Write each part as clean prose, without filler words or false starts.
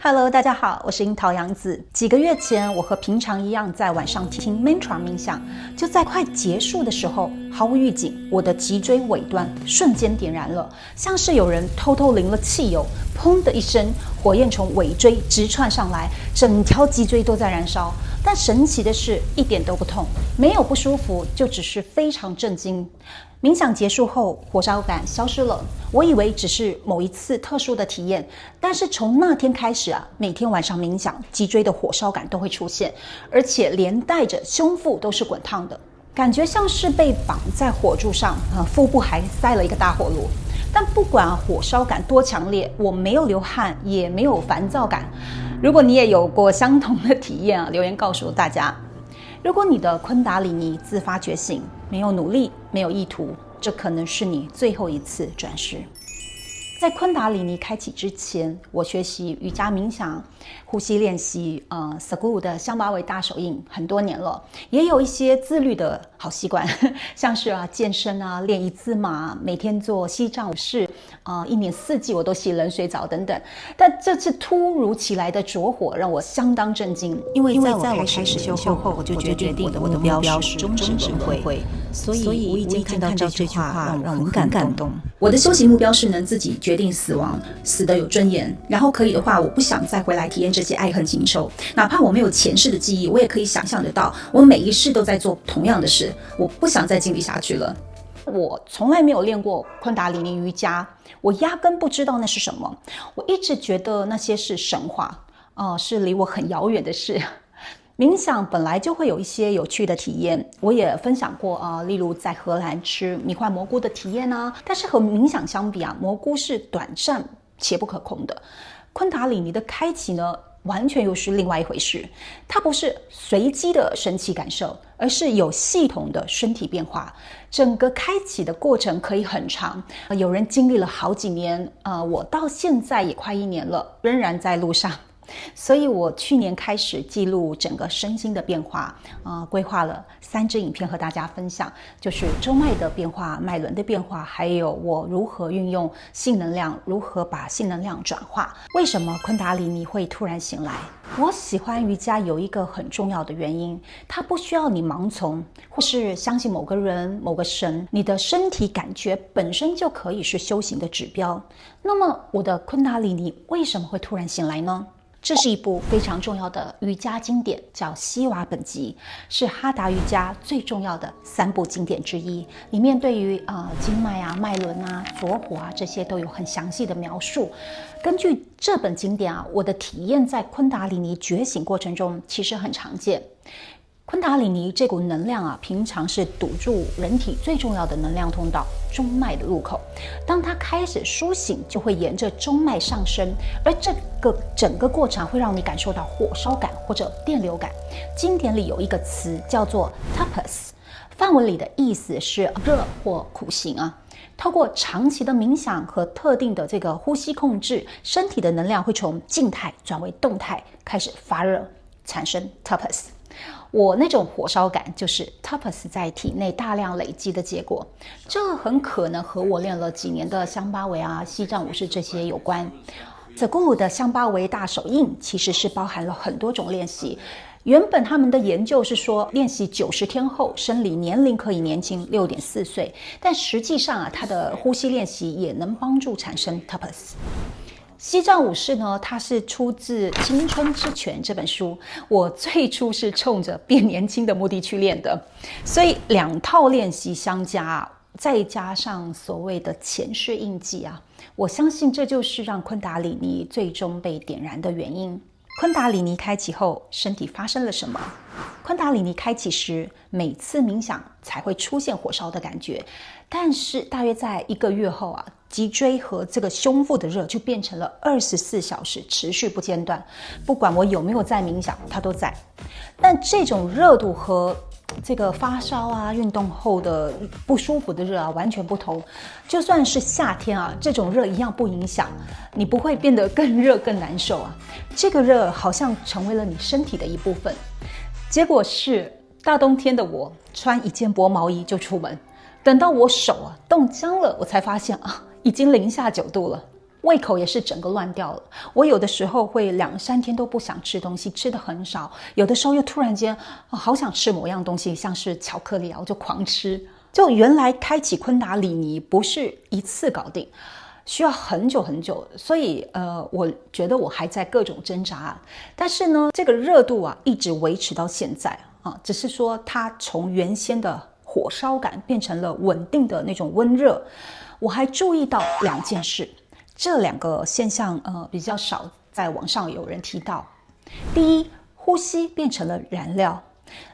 Hello， 大家好，我是櫻桃洋子。幾個月前，我和平常一樣在晚上聽 Mantra 冥想，就在快結束的時候，毫無預警，我的脊椎尾端瞬間點燃了，像是有人偷偷淋了汽油，砰的一聲，火焰從尾椎直竄上來，整條脊椎都在燃燒。但神奇的是，一點都不痛，沒有不舒服，就只是非常震驚。冥想結束後，火燒感消失了。我以為只是某一次特殊的體驗，但是從那天開始啊，每天晚上冥想，脊椎的火燒感都會出現，而且連帶着胸腹都是滾燙的，感覺像是被綁在火柱上，腹部還塞了一個大火爐。但不管火燒感多強烈，我沒有流汗，也沒有煩躁感。如果你也有過相同的體驗啊，留言告訴大家。如果你的昆達里尼自發覺醒，沒有努力，沒有意圖，這可能是你最後一次轉世。在昆達里尼開啟之前，我學習瑜伽冥想、呼吸練習，Sadhguru 的香巴維大手印很多年了，也有一些自律的好習慣，像是健身練一字馬，每天做西藏武士，一年四季我都洗冷水澡等等。但這次突如其來的着火讓我相當震驚，因為在我開始修後，我就決定我的目標是終身智慧，所以無意間看到這句話讓我很感動。我的修行目標是能自己決定死亡，死得有尊嚴，然後可以的話，我不想再回來體驗這些愛恨情仇，哪怕我沒有前世的記憶，我也可以想象得到，我每一世都在做同樣的事，我不想再經歷下去了。我從來沒有練過昆達里尼瑜伽，我壓根不知道那是什麼，我一直覺得那些是神話，是離我很遙遠的事。冥想本來就會有一些有趣的體驗，我也分享過例如在荷蘭吃迷幻蘑菇的體驗啊。但是和冥想相比啊，蘑菇是短暫且不可控的，昆達里尼的開啟呢，完全又是另外一回事。它不是隨機的神奇感受，而是有系統的身體變化。整個開啟的過程可以很長，有人經歷了好幾年，我到現在也快1年了，仍然在路上。所以我去年開始記錄整個身心的變化，規劃了3支影片和大家分享，就是中脈的變化、脈輪的變化，還有我如何運用性能量，如何把性能量轉化。為什麼昆達里尼會突然醒來？我喜歡瑜伽有一個很重要的原因，它不需要你盲從，或是相信某個人、某個神，你的身體感覺本身就可以是修行的指標。那麼我的昆達里尼為什麼會突然醒來呢？這是一部非常重要的瑜伽經典，叫《希瓦本集》，是哈達瑜伽最重要的3部經典之一。裡面對於經脈啊、脈輪啊、左火啊這些都有很詳細的描述。根據這本經典啊，我的體驗在昆達里尼覺醒過程中其實很常見。昆達里尼這股能量啊，平常是堵住人體最重要的能量通道——中脈的入口。當它開始甦醒，就會沿着中脈上升，而這個整個過程會讓你感受到火燒感或者電流感。經典裡有一個詞叫做 tapas， 梵文裡的意思是熱或苦行啊。透過長期的冥想和特定的這個呼吸控制，身體的能量會從靜態轉為動態，開始發熱，產生 tapas。我那種火燒感就是 tapas 在體內大量累積的結果，這很可能和我練了幾年的香巴維啊、西藏武士這些有關。Sadhguru 的香巴維大手印其實是包含了很多種練習。原本他們的研究是說，練習90天後，生理年齡可以年輕6.4歲，但實際上啊，他的呼吸練習也能幫助產生 tapas。西藏武士呢，它是出自《青春之泉》這本書。我最初是衝着變年輕的目的去練的，所以2套練習相加，再加上所謂的前世印記啊，我相信這就是讓昆達里尼最終被點燃的原因。昆達里尼開啟後，身體發生了什麼？昆達里尼開啟時，每次冥想才會出現火燒的感覺，但是大約在1個月後啊，脊椎和這個胸腹的熱就變成了24小時持續不間斷，不管我有沒有在冥想，它都在。但這種熱度和這個發燒啊、運動後的不舒服的熱啊完全不同。就算是夏天啊，這種熱一樣不影響，你不會變得更熱更難受啊。這個熱好像成為了你身體的一部分。結果是大冬天的我穿一件薄毛衣就出門，等到我手冻僵了，我才發現已經零下9度了。胃口也是整個亂掉了。我有的時候會2、3天都不想吃東西，吃的很少，有的時候又突然間好想吃某樣東西，像是巧克力啊，我就狂吃。就原來開啟昆達里尼不是一次搞定，需要很久很久，所以我覺得我還在各種掙扎。但是呢，這個熱度啊一直維持到現在啊，只是說它從原先的火燒感變成了穩定的那種溫熱。我還注意到2件事，這2個現象比較少在網上有人提到。第一，呼吸變成了燃料。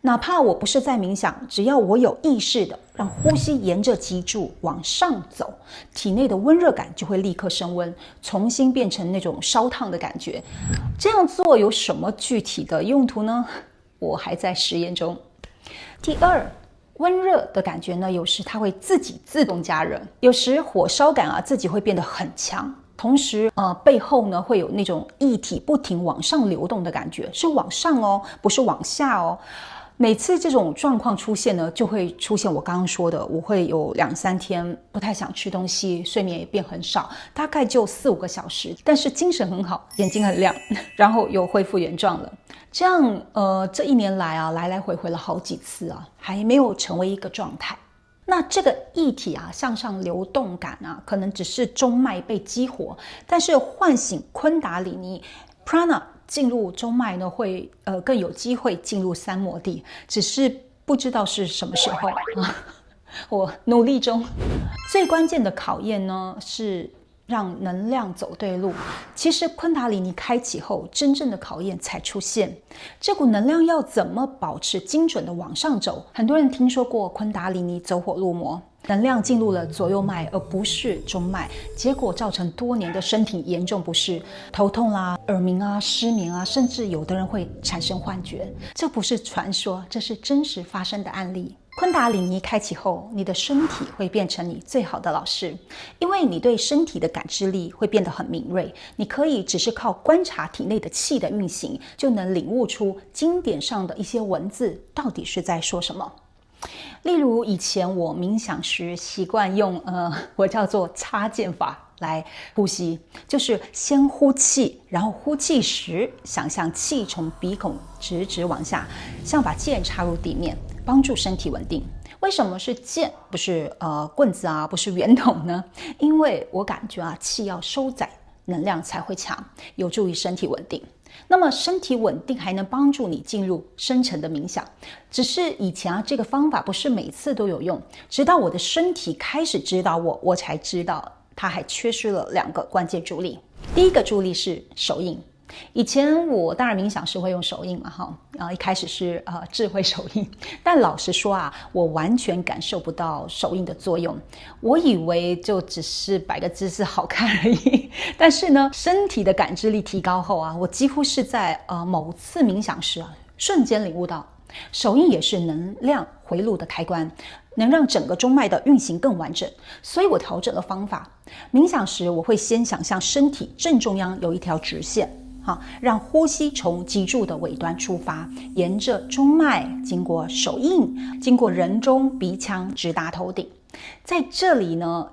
哪怕我不是在冥想，只要我有意識的讓呼吸沿着脊柱往上走，體內的溫熱感就會立刻升溫，重新變成那種燒燙的感覺。這樣做有什麼具體的用途呢？我還在實驗中。第二，溫熱的感覺呢，有時它會自己自動加熱，有時火燒感啊自己會變得很強。同時背後呢會有那種液體不停往上流動的感覺，是往上哦，不是往下哦。每次這種狀況出現呢，就會出現我剛剛說的，我會有2、3天不太想吃東西，睡眠也變很少，大概就4、5個小時，但是精神很好，眼睛很亮，然後又恢復原狀了。這樣這1年來啊，來來回回了好幾次啊，還沒有成為一個狀態。那這個液體啊向上流動感啊，可能只是中脈被激活，但是喚醒昆達里尼 prana 進入中脈呢，會更有機會進入三摩地，只是不知道是什麼時候啊。我努力中。最關鍵的考驗呢是讓能量走對路。其實昆達里尼開啟後，真正的考驗才出現。這股能量要怎麼保持精準的往上走？很多人聽說過昆達里尼走火入魔，能量進入了左右脈，而不是中脈，結果造成多年的身體嚴重不適，頭痛啦、耳鳴啊、失眠啊，甚至有的人會產生幻覺。這不是傳說，這是真實發生的案例。昆達里尼開啟後，你的身體會變成你最好的老師，因為你對身體的感知力會變得很敏銳。你可以只是靠觀察體內的氣的運行，就能領悟出經典上的一些文字到底是在說什麼。例如以前我冥想時習慣用我叫做插劍法來呼吸，就是先呼氣，然後呼氣時想象氣從鼻孔直直往下，像把劍插入地面，幫助身體穩定。為什麼是劍，不是棍子啊，不是圓筒呢？因為我感覺啊，氣要收窄，能量才會強，有助於身體穩定。那麼身體穩定還能幫助你進入深層的冥想。只是以前啊，這個方法不是每次都有用，直到我的身體開始指導我才知道它還缺失了2個關鍵助力。第一個助力是手印。以前我當然冥想是會用手印嘛，一開始是智慧手印，但老實說啊，我完全感受不到手印的作用。我以為就只是擺個姿勢好看而已，但是呢，身體的感知力提高後啊，我幾乎是在某次冥想時啊，瞬間領悟到，手印也是能量回路的開關，能讓整個中脈的運行更完整。所以我調整了方法，冥想時我會先想象身體正中央有一條直線。讓呼吸從脊柱的尾端出發，沿着中脈，經過手印，經過人中、鼻腔，直達頭頂。在這裡呢，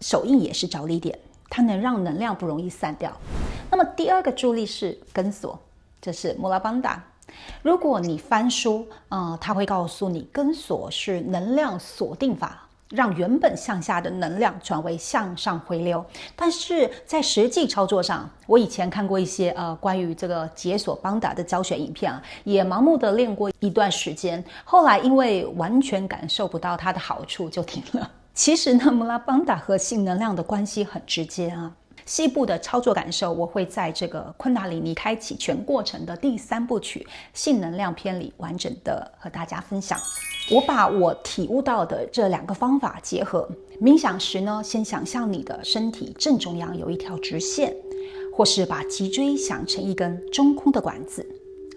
手印也是着力點，它能讓能量不容易散掉。那麼第2個助力是根鎖，這是穆拉邦達。如果你翻書，它會告訴你，根鎖是能量鎖定法，讓原本向下的能量轉為向上回流。但是在實際操作上，我以前看過一些關於這個解鎖邦達的教學影片啊，也盲目的練過一段時間，後來因為完全感受不到它的好處就停了。其實呢，穆拉邦達和性能量的關係很直接啊。細部的操作感受，我會在這個昆達里尼開啟全過程的第3部曲性能量篇裡完整的和大家分享。我把我體悟到的這2個方法結合，冥想時呢，先想象你的身體正中央有一條直線，或是把脊椎想成一根中空的管子，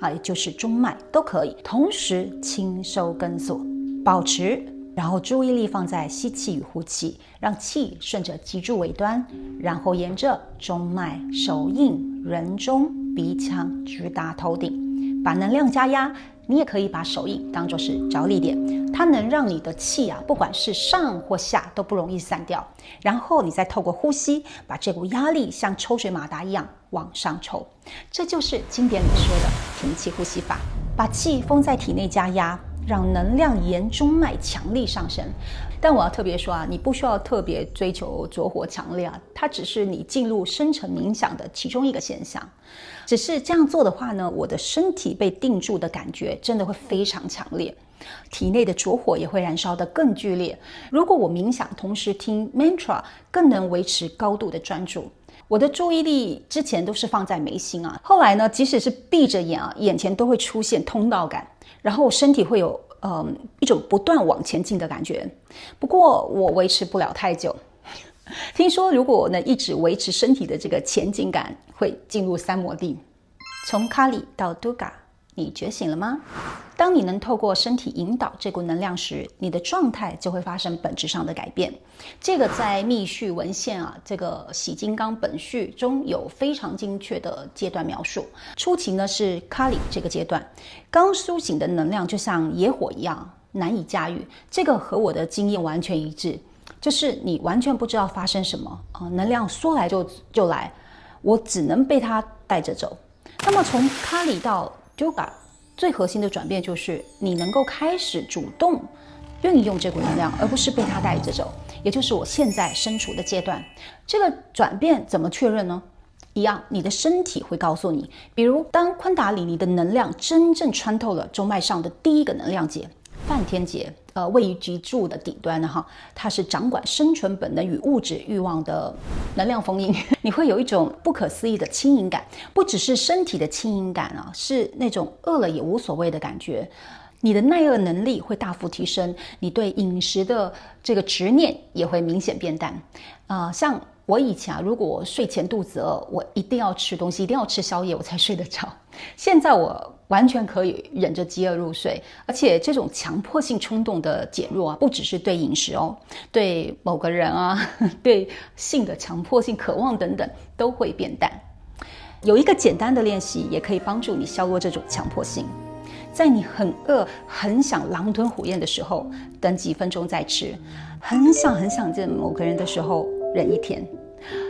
也就是中脈都可以。同時輕收根鎖，保持，然後注意力放在吸氣與呼氣，讓氣順着脊柱尾端，然後沿着中脈、手印、人中、鼻腔直達頭頂，把能量加壓。你也可以把手印當作是着力點，它能讓你的氣啊，不管是上或下都不容易散掉。然後你再透過呼吸，把這股壓力像抽水馬達一樣往上抽。這就是經典裡說的停氣呼吸法，把氣封在體內加壓，讓能量沿中脈強力上升。但我要特別說啊，你不需要特別追求拙火強烈啊，它只是你進入深層冥想的其中一個現象。只是這樣做的話呢，我的身體被定住的感覺真的會非常強烈，體內的拙火也會燃燒得更劇烈。如果我冥想同時聽 mantra， 更能維持高度的專注。我的注意力之前都是放在眉心啊，後來呢，即使是閉着眼啊，眼前都會出現通道感，然後身體會有一種不斷往前進的感覺。不過我維持不了太久。聽說如果我能一直維持身體的这個前進感，會進入三摩地。從卡里到杜嘎，你覺醒了嗎？當你能透過身體引導這股能量時，你的狀態就會發生本質上的改變。這個在密續文獻啊，這個洗金剛本序中有非常精確的階段描述。初期呢是卡里這個階段，剛甦醒的能量就像野火一樣難以駕馭。這個和我的經驗完全一致。就是你完全不知道發生什麼能量說來就來，我只能被它帶着走。那麼從卡里到 Yoga， 最核心的轉變就是你能夠開始主動運用這股能量，而不是被它帶着走，也就是我現在身處的階段。這個轉變怎麼確認呢？一樣，你的身體會告訴你。比如當昆達里尼的能量真正穿透了中脈上的第一個能量結梵天結，位於脊柱的頂端呢，它是掌管生存本能與物質慾望的能量封印。你會有一種不可思議的輕盈感，不只是身體的輕盈感啊，是那種餓了也無所謂的感覺。你的耐餓能力會大幅提升，你對飲食的這個執念也會明顯變淡。像我以前如果我睡前肚子餓，我一定要吃東西，一定要吃宵夜我才睡得着。現在我完全可以忍着飢餓入睡，而且這種強迫性衝動的減弱啊，不只是對飲食哦，對某個人啊，對性的強迫性渴望等等都會變淡。有一個簡單的練習也可以幫助你削弱這種強迫性。在你很餓、很想狼吞虎咽的時候，等幾分鐘再吃；很想見某個人的時候，忍一天；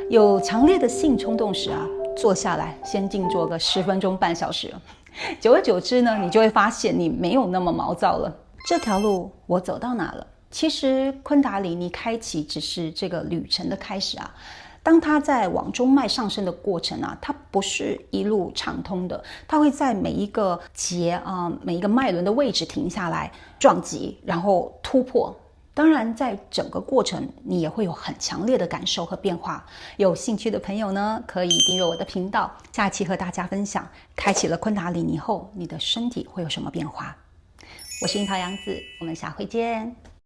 有強烈的性衝動時啊，坐下來先靜坐個10分鐘、半小時。久而久之呢，你就會發現你沒有那麼毛躁了。這條路我走到哪了？其實昆達里尼開啟只是這個旅程的開始啊。當它在往中脈上升的過程啊，它不是一路暢通的，它會在每一個節啊、每一個脈輪的位置停下來撞擊，然後突破。當然，在整個過程你也會有很強烈的感受和變化。有興趣的朋友呢，可以訂閱我的頻道，下期和大家分享開啟了昆達里尼後，你的身體會有什麼變化。我是櫻桃洋子，我們下回見。